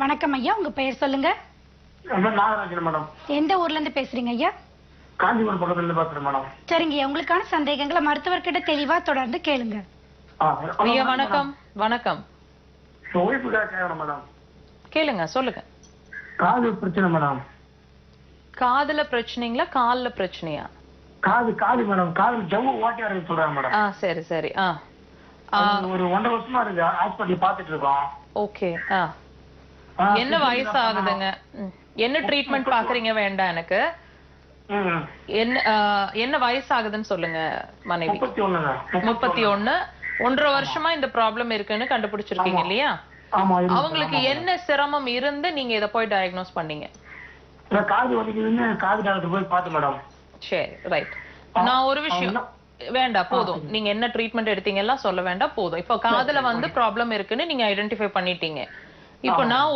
வணக்கம் ஐயா, உங்க பெயர் சொல்லுங்க. நாகராஜன் மேடம். எந்த ஊர்ல இருந்து பேசுறீங்க ஐயா? காஞ்சிபுரம் பக்கத்துல இருந்து பேசுறேன் மேடம். சரிங்க ஐயா, உங்களுக்கான சந்தேகங்களை மருத்துவர்கிட்ட தெளிவா தொடர்ந்து கேளுங்க. ஐயா வணக்கம். வணக்கம். ஒய்ஃபுக்காக கேட்கணும் மேடம். கேளுங்க, சொல்லுங்க. காது பிரச்சனை மேடம். காதுல பிரச்சனைங்களா, கால்ல பிரச்சனையா? காது மேடம். காது ஜவ்வு ஓட்டையா இருக்கு சொல்றாங்க மேடம். சரி சரி. ஒரு 1.5 வருஷமா இருக்கு. ஹாஸ்பிட்டல் பாத்துட்டு இருக்கோம். ஓகே. என்ன வயசு ஆகுதுங்க? என்ன ட்ரீட்மெண்ட் பாக்குறீங்க? வேண்டாம் எனக்கு. என்ன வயசு ஆகுதுன்னு சொல்லுங்க. மனைவி 31. 1.5 வருஷமா இந்த ப்ராப்ளம் இருக்குன்னு கண்டுபிடிச்சிருக்கீங்க இல்லையா? அவங்களுக்கு என்ன சிரமம் இருந்து நீங்க இத போய் டயக்னோஸ் பண்ணீங்க? காது வலிக்குதுன்னு காது டாக்டர் போய் பார்த்தேன் மேடம். சரி, ரைட். நான் ஒரு விஷயம் வேண்டாம், போதும். நீங்க என்ன ட்ரீட்மெண்ட் எடுத்தீங்க எல்லாம் சொல்ல வேண்டாம், போதும். இப்போ காதுல ப்ராப்ளம் இருக்குன்னு நீங்க ஐடென்டிஃபை பண்ணிட்டீங்க. இப்போ நான்